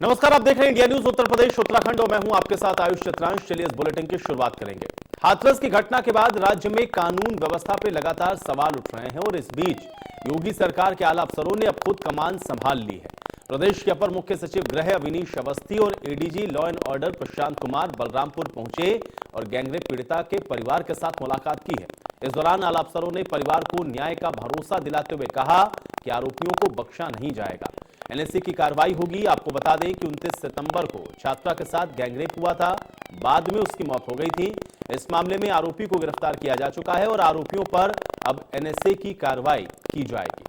नमस्कार, आप देख रहे हैं इंडिया न्यूज उत्तर प्रदेश उत्तराखंड और मैं हूं आपके साथ आयुष चित्रांश। चलिए इस बुलेटिन की शुरुआत करेंगे। हाथरस की घटना के बाद राज्य में कानून व्यवस्था पे लगातार सवाल उठ रहे हैं और इस बीच योगी सरकार के आला अफसरों ने अब खुद कमान संभाल ली है। प्रदेश के अपर मुख्य सचिव गृह अवनीश अवस्थी और ADG law and order Prashant Kumar Balrampur पहुंचे और गैंगरेप पीड़िता के परिवार के साथ मुलाकात की है। इस दौरान आला अफसरों ने परिवार को न्याय का भरोसा दिलाते हुए कहा कि आरोपियों को बख्शा नहीं जाएगा। एनएसए की कार्रवाई होगी। आपको बता दें कि 29 सितंबर को छात्रा के साथ गैंगरेप हुआ था, बाद में उसकी मौत हो गई थी। इस मामले में आरोपी को गिरफ्तार किया जा चुका है और आरोपियों पर अब एनएसए की कार्रवाई की जाएगी।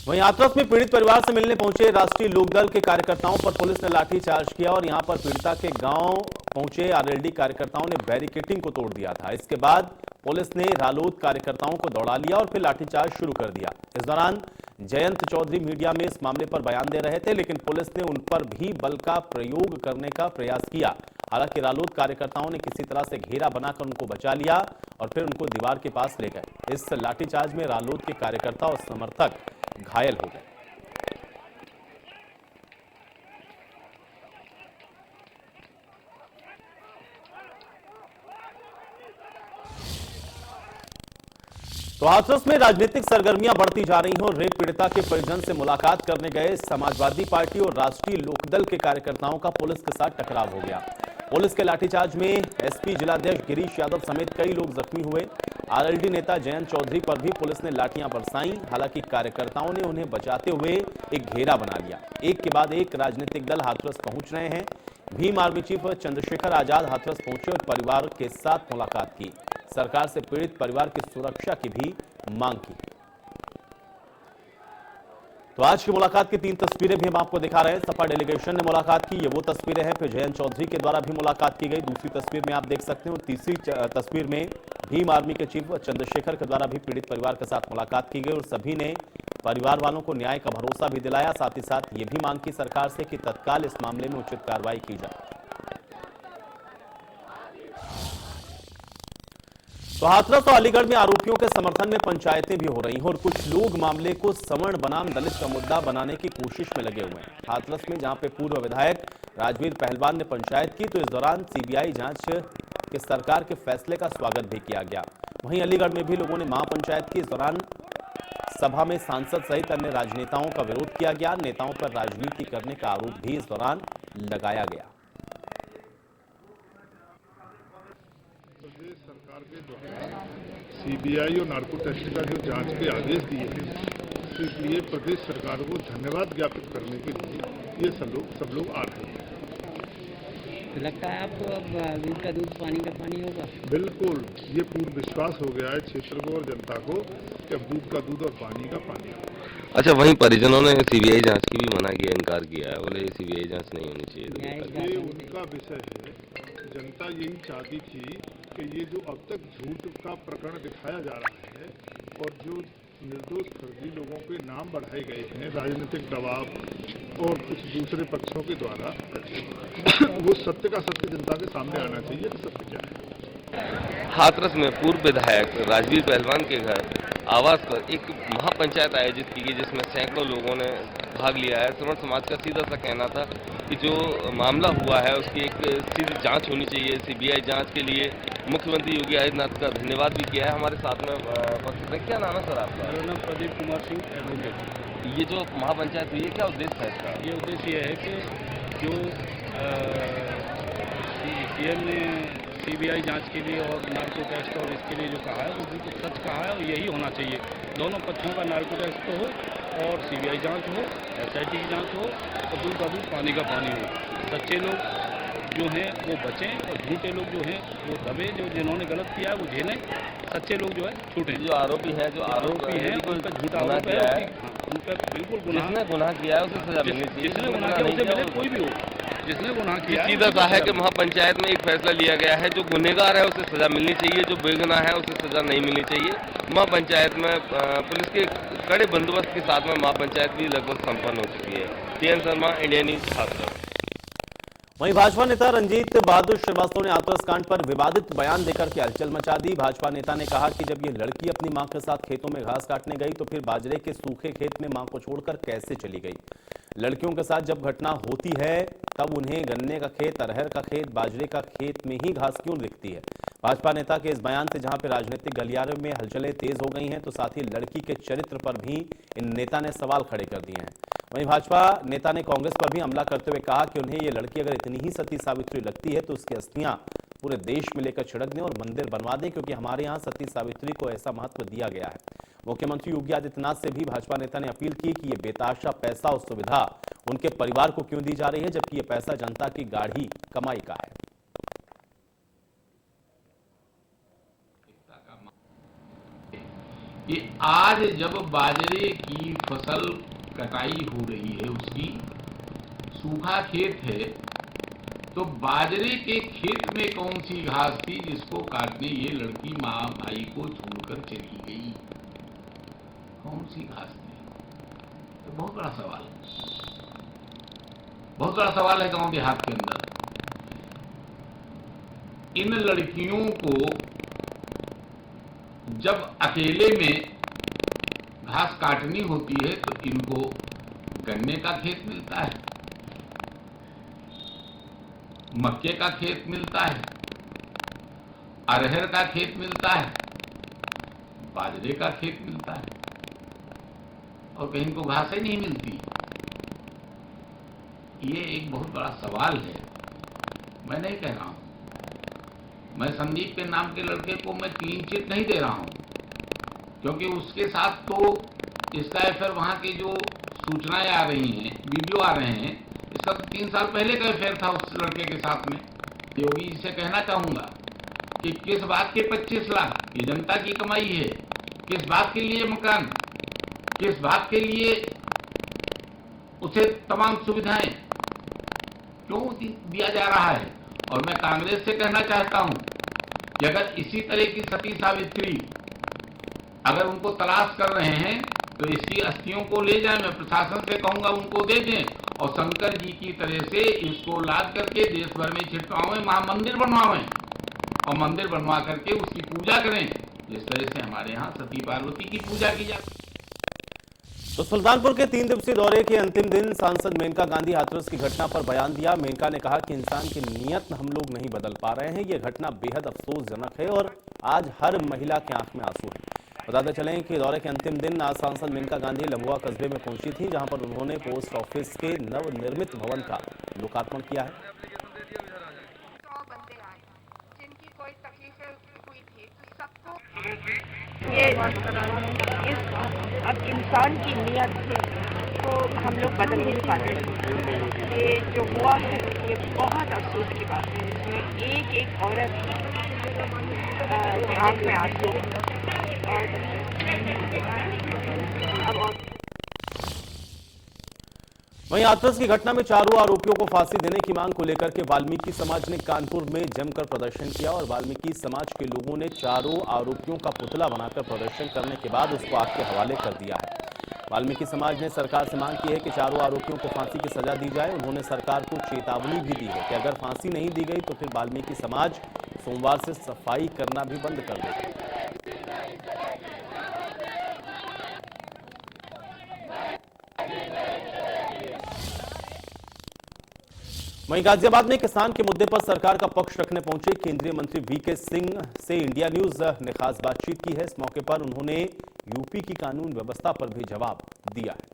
वहीं हाथरस में पीड़ित परिवार से मिलने पहुंचे राष्ट्रीय लोकदल के कार्यकर्ताओं पर पुलिस ने लाठीचार्ज किया और यहां पर पीड़िता के गांव पहुंचे आरएलडी कार्यकर्ताओं ने बैरिकेडिंग को तोड़ दिया था। इसके बाद पुलिस ने रालोद कार्यकर्ताओं को दौड़ा लिया और फिर लाठीचार्ज शुरू कर दिया। इस दौरान जयंत चौधरी मीडिया में इस मामले पर बयान दे रहे थे, लेकिन पुलिस ने उन पर भी बल का प्रयोग करने का प्रयास किया। हालांकि रालोद कार्यकर्ताओं ने किसी तरह से घेरा बनाकर उनको बचा लिया और फिर उनको दीवार के पास ले गए। इस लाठीचार्ज में रालोद के कार्यकर्ता और समर्थक घायल हो गए। तो हाथरस में राजनीतिक सरगर्मियां बढ़ती जा रही हैं और रेप पीड़िता के परिजन से मुलाकात करने गए समाजवादी पार्टी और राष्ट्रीय लोकदल के कार्यकर्ताओं का पुलिस के साथ टकराव हो गया। पुलिस के लाठीचार्ज में एसपी जिलाध्यक्ष गिरीश यादव समेत कई लोग जख्मी हुए। आरएलडी नेता जयंत चौधरी पर भी पुलिस ने लाठियां बरसाई। हालांकि कार्यकर्ताओं ने उन्हें बचाते हुए एक घेरा बना लिया। एक के बाद एक राजनीतिक दल हाथरस पहुंच रहे हैं। भीम आर्मी चीफ चंद्रशेखर आजाद हाथरस पहुंचे और परिवार के साथ मुलाकात की। सरकार से पीड़ित परिवार की सुरक्षा की भी मांग की। तो आज की मुलाकात की 3 तस्वीरें भी हम आपको दिखा रहे हैं। सपा डेलीगेशन ने मुलाकात की, ये वो तस्वीरें हैं। फिर जयंत चौधरी के द्वारा भी मुलाकात की गई, दूसरी तस्वीर में आप देख सकते हो। तीसरी तस्वीर में भीम आर्मी के चीफ चंद्रशेखर के द्वारा भी पीड़ित परिवार के साथ मुलाकात की गई और सभी ने परिवार वालों को न्याय का भरोसा भी दिलाया। साथ ही साथ ये भी मांग की सरकार से कि तत्काल इस मामले में उचित कार्रवाई की जाए। तो हाथरस और अलीगढ़ में आरोपियों के समर्थन में पंचायतें भी हो रही हैं और कुछ लोग मामले को सवर्ण बनाम दलित का मुद्दा बनाने की कोशिश में लगे हुए हैं। हाथरस में जहां पे पूर्व विधायक राजवीर पहलवान ने पंचायत की, तो इस दौरान सीबीआई जांच के सरकार के फैसले का स्वागत भी किया गया। वहीं अलीगढ़ में भी लोगों ने महापंचायत की। इस दौरान सभा में सांसद सहित अन्य राजनेताओं का विरोध किया गया। नेताओं पर राजनीति करने का आरोप भी इस दौरान लगाया गया। प्रदेश सरकार के द्वारा सीबीआई और नार्को टेस्ट का जो जांच के आदेश दिए हैं, तो इसलिए प्रदेश सरकार को धन्यवाद ज्ञापित करने के लिए ये सब लोग आ रहे हैं। तो लगता है आपको अब दूध का दूध पानी का पानी होगा? बिल्कुल, ये पूर्ण विश्वास हो गया है क्षेत्र को और जनता को कि अब दूध का दूध और पानी का पानी होगा। अच्छा, वहीं परिजनों ने सीबीआई जांच की भी मना किया, इनकार किया है, बोले सीबीआई जांच नहीं होनी चाहिए। ये उनका विषय है। जनता यही चाहती थी कि ये जो अब तक झूठ का प्रकरण दिखाया जा रहा है और जो निर्दोष फर्जी लोगों के नाम बढ़ाए गए हैं राजनीतिक दबाव और कुछ दूसरे पक्षों के द्वारा, वो सत्य का सत्य जनता के सामने आना चाहिए कि सत्य क्या है। हाथरस में पूर्व विधायक राजवीर पहलवान के घर आवास पर एक महापंचायत आयोजित की गई, जिसमें सैकड़ों लोगों ने भाग लिया है। श्रवण समाज का सीधा सा कहना था कि जो मामला हुआ है उसकी एक सीधी जांच होनी चाहिए। सीबीआई जांच के लिए मुख्यमंत्री योगी आदित्यनाथ का धन्यवाद भी किया है। हमारे साथ में उपस्थित है। क्या नाम है सर आपका? मेरा नाम प्रदीप कुमार सिंह, एडवोकेट। ये जो महापंचायत हुई है, क्या उद्देश्य है इसका? ये उद्देश्य ये है कि जो सीएम ने सीबीआई जांच के लिए और नार्को टेस्ट और इसके लिए जो कहा है वो बिल्कुल सच कहा है और यही होना चाहिए। दोनों पक्षों का नार्को टेस्ट तो हो और सीबीआई जांच हो, एसआईटी की जांच हो और दूध का दूध पानी का पानी हो। सच्चे लोग जो हैं वो बचें और झूठे लोग जो हैं वो दबे, जो जिन्होंने गलत किया है वो झेलें, सच्चे लोग जो है छूटें। जो आरोपी है, जो आरोपी है उनका झूठा आरोप है, उनका बिल्कुल गुनाह। जिसने गुनाह किया है उसे सजा मिलनी चाहिए। जिसने गुनाह किया उसे मिले, कोई भी हो, जिसने गुनाह किया। सीधा सा है कि महापंचायत में एक फैसला लिया गया है, जो गुनहगार है उसे सजा मिलनी चाहिए, जो बेगुनाह है उसे सजा नहीं मिलनी चाहिए। महापंचायत में पुलिस के कड़े बंदोबस्त के साथ में महापंचायत भी लगभग संपन्न हो चुकी है। TN Sharma, India news, Hathras. वहीं भाजपा नेता रंजीत बहादुर श्रीवास्तव ने हाथरस कांड पर विवादित बयान देकर के हलचल मचा दी। भाजपा नेता ने कहा कि जब ये लड़की अपनी मां के साथ खेतों में घास काटने गई तो फिर बाजरे के सूखे खेत में मां को छोड़कर कैसे चली गई। लड़कियों के साथ जब घटना होती है तब उन्हें गन्ने का खेत, अरहर का खेत, बाजरे का खेत में ही घास क्यों दिखती है। भाजपा नेता के इस बयान से जहां पर राजनीतिक गलियारे में हलचलें तेज हो गई हैं तो साथ ही लड़की के चरित्र पर भी इन नेता ने सवाल खड़े कर दिए हैं। वहीं भाजपा नेता ने कांग्रेस पर भी हमला करते हुए कहा कि उन्हें ये लड़की अगर इतनी ही सती सावित्री लगती है तो उसकी अस्थियां पूरे देश में लेकर छिड़क दें और मंदिर बनवा दें, क्योंकि हमारे यहाँ सती सावित्री को ऐसा महत्व दिया गया है। मुख्यमंत्री योगी आदित्यनाथ से भी भाजपा नेता ने अपील की कि ये बेताशा पैसा और सुविधा उनके परिवार को क्यों दी जा रही है, जबकि ये पैसा जनता की गाढ़ी कमाई का है। कि आज जब बाजरे की फसल कटाई हो रही है, उसकी सूखा खेत है, तो बाजरे के खेत में कौन सी घास थी जिसको काटने ये लड़की माँ भाई को छोड़कर चली गई? कौन सी घास थी? तो बहुत बड़ा सवाल है, बहुत बड़ा सवाल है गांव देहात के अंदर। इन लड़कियों को जब अकेले में घास काटनी होती है तो इनको गन्ने का खेत मिलता है, मक्के का खेत मिलता है, अरहर का खेत मिलता है, बाजरे का खेत मिलता है, और कहीं इनको घास ही नहीं मिलती। ये एक बहुत बड़ा सवाल है। मैं नहीं कह रहा हूं, मैं संदीप के नाम के लड़के को मैं क्लीन चिट नहीं दे रहा हूं, क्योंकि उसके साथ तो इसका अफेयर, वहां की जो सूचनाएं आ रही हैं, वीडियो आ रहे हैं, इसका तो 3 साल पहले का अफेयर था उस लड़के के साथ में। योगी जी से कहना चाहूंगा कि किस बात के 25 लाख, ये जनता की कमाई है, किस बात के लिए मकान, किस बात के लिए उसे तमाम सुविधाएं क्यों दिया जा रहा है। और मैं कांग्रेस से कहना चाहता हूं कि अगर इसी तरह की सती सावित्री अगर उनको तलाश कर रहे हैं तो इसकी अस्थियों को ले जाएं। मैं प्रशासन से कहूंगा उनको दे दें और शंकर जी की तरह से इसको लाद करके देश भर में छिटवाएं, महामंदिर बनवाएं और मंदिर बनवा करके उसकी पूजा करें, जिस तरह से हमारे यहाँ सती पार्वती की पूजा की जाती है। तो सुल्तानपुर के 3 दिवसीय दौरे के अंतिम दिन सांसद मेनका गांधी हाथरस की घटना पर बयान दिया। मेनका ने कहा कि इंसान की नीयत हम लोग नहीं बदल पा रहे हैं, ये घटना बेहद अफसोसजनक है और आज हर महिला की आंख में आंसू है। बताते चलें कि दौरे के अंतिम दिन आज सांसद मेनका गांधी लंबुआ कस्बे में पहुंची थी, जहां पर उन्होंने पोस्ट ऑफिस के नवनिर्मित भवन का लोकार्पण किया है। अब इंसान की नीयत तो हम लोग बदल नहीं पाते। ये जो हुआ है ये बहुत अफसोस की बात है। इसमें एक औरत आँख में आंसू और वहीं हाथरस की घटना में चारों आरोपियों को फांसी देने की मांग को लेकर के वाल्मीकि समाज ने कानपुर में जमकर प्रदर्शन किया और वाल्मीकि समाज के लोगों ने चारों आरोपियों का पुतला बनाकर प्रदर्शन करने के बाद उसको आग के हवाले कर दिया है। वाल्मीकि समाज ने सरकार से मांग की है कि चारों आरोपियों को फांसी की सजा दी जाए। उन्होंने सरकार को चेतावनी भी दी है कि अगर फांसी नहीं दी गई तो फिर वाल्मीकि समाज सोमवार से सफाई करना भी बंद कर देगा। वहीं गाजियाबाद में किसान के मुद्दे पर सरकार का पक्ष रखने पहुंचे केंद्रीय मंत्री वीके सिंह से इंडिया न्यूज ने खास बातचीत की है। इस मौके पर उन्होंने यूपी की कानून व्यवस्था पर भी जवाब दिया है।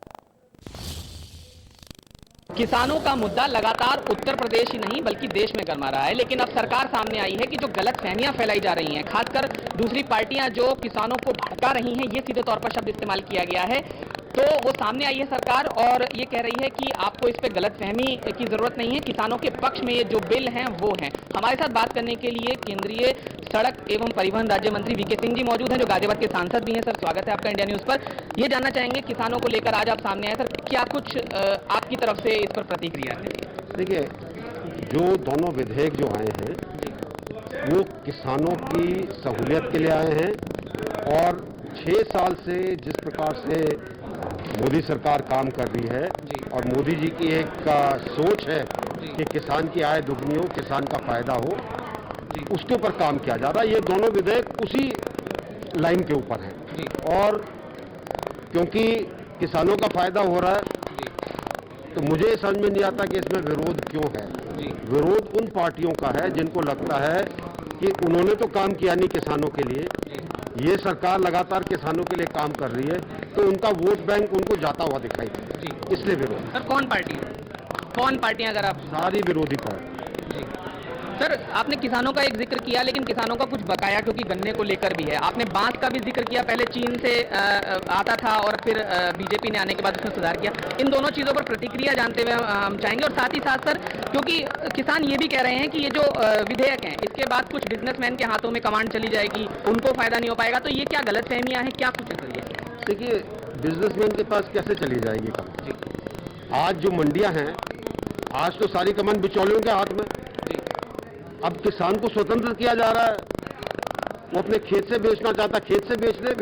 किसानों का मुद्दा लगातार उत्तर प्रदेश ही नहीं बल्कि देश में गरमा रहा है, लेकिन अब सरकार सामने आई है कि जो गलत फहमियां फैलाई जा रही हैं, खासकर दूसरी पार्टियां जो किसानों को भड़का रही हैं, ये सीधे तौर पर शब्द इस्तेमाल किया गया है। तो वो सामने आई है सरकार और ये कह रही है कि आपको इस पे गलतफहमी की जरूरत नहीं है, किसानों के पक्ष में ये जो बिल हैं वो हैं। हमारे साथ बात करने के लिए केंद्रीय सड़क एवं परिवहन राज्य मंत्री वीके सिंह जी मौजूद हैं, जो गाजियाबाद के सांसद भी हैं। सर, स्वागत है आपका इंडिया न्यूज पर। ये जानना चाहेंगे किसानों को लेकर आज आप सामने आए सर, क्या कुछ आपकी तरफ से इस पर प्रतिक्रिया है? देखिए, जो दोनों विधेयक जो आए हैं वो किसानों की सहूलियत के लिए आए हैं और 6 साल से जिस प्रकार से मोदी सरकार काम कर रही है और मोदी जी की एक सोच है कि किसान की आय दुगनी हो, किसान का फायदा हो, उसके ऊपर काम किया जा रहा है। ये दोनों विधेयक उसी लाइन के ऊपर हैं और क्योंकि किसानों का फायदा हो रहा है तो मुझे समझ में नहीं आता कि इसमें विरोध क्यों है। विरोध उन पार्टियों का है जिनको लगता है कि उन्होंने तो काम किया नहीं किसानों के लिए, ये सरकार लगातार किसानों के लिए काम कर रही है, तो उनका वोट बैंक उनको जाता हुआ दिखाई दे रहा है, इसलिए विरोध। सर कौन पार्टियां अगर आप सारी विरोधी पार्टी। सर आपने किसानों का एक जिक्र किया, लेकिन किसानों का कुछ बकाया क्योंकि गन्ने को लेकर भी है। आपने बांस का भी जिक्र किया, पहले चीन से आता था और फिर बीजेपी ने आने के बाद उसमें सुधार किया। इन दोनों चीज़ों पर प्रतिक्रिया जानते हुए हम चाहेंगे। और साथ ही साथ सर, क्योंकि किसान ये भी कह रहे हैं कि ये जो विधेयक हैं इसके बाद कुछ बिजनेसमैन के हाथों में कमांड चली जाएगी, उनको फायदा नहीं हो पाएगा, तो ये क्या गलतफहमियां हैं, क्या कुछ है सर ये? देखिए, बिजनेसमैन के पास कैसे चली जाएगी कमान? आज जो मंडियां हैं, आज तो सारी कमान बिचौलियों के हाथ में। अब किसान को स्वतंत्र किया जा रहा है, वो अपने खेत से बेचना चाहता, खेत से बेच ले,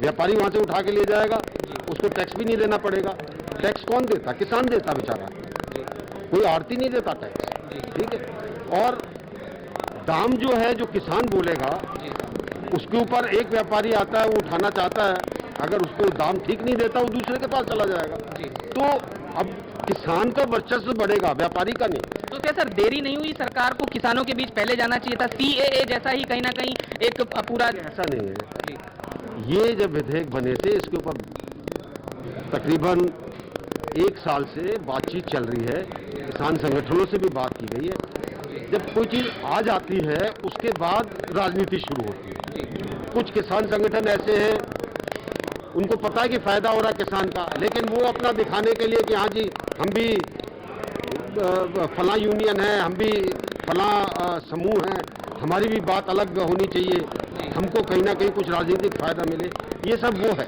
व्यापारी वहां से उठा के ले जाएगा, उसको टैक्स भी नहीं देना पड़ेगा। टैक्स कौन देता? किसान देता बेचारा, कोई आड़ती नहीं देता टैक्स, ठीक है। और दाम जो है, जो किसान बोलेगा उसके ऊपर एक व्यापारी आता है, वो उठाना चाहता है, अगर उसको दाम ठीक नहीं देता वो दूसरे के पास चला जाएगा। तो अब किसान का वर्चस्व बढ़ेगा, व्यापारी का नहीं। तो क्या सर देरी नहीं हुई? सरकार को किसानों के बीच पहले जाना चाहिए था, CAA जैसा ही कहीं ना कहीं एक पूरा। ऐसा नहीं है, ये जब विधेयक बने थे इसके ऊपर तकरीबन 1 साल से बातचीत चल रही है, किसान संगठनों से भी बात की गई है। जब कोई चीज आ जाती है उसके बाद राजनीति शुरू होती है। कुछ किसान संगठन ऐसे हैं, उनको पता है कि फायदा हो रहा है किसान का, लेकिन वो अपना दिखाने के लिए कि हाँ जी हम भी फला यूनियन है, हम भी फला समूह हैं, हमारी भी बात अलग होनी चाहिए, हमको कहीं ना कहीं कुछ राजनीतिक फायदा मिले, ये सब वो है।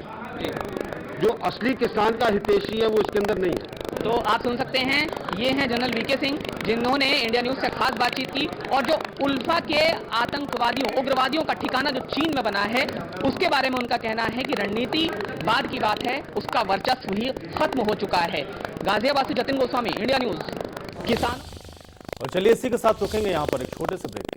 जो असली किसान का हितैषी है वो इसके अंदर नहीं है। तो आप सुन सकते हैं, ये हैं जनरल VK सिंह, जिन्होंने इंडिया न्यूज से खास बातचीत की। और जो उल्फा के आतंकवादियों, उग्रवादियों का ठिकाना जो चीन में बना है, उसके बारे में उनका कहना है कि रणनीति बाद की बात है, उसका वर्चस्व ही खत्म हो चुका है। गाजियाबाद से जतिन गोस्वामी, इंडिया न्यूज, किसान। और चलिए इसी के साथ रुकेंगे यहाँ पर एक छोटे से ब्रेक।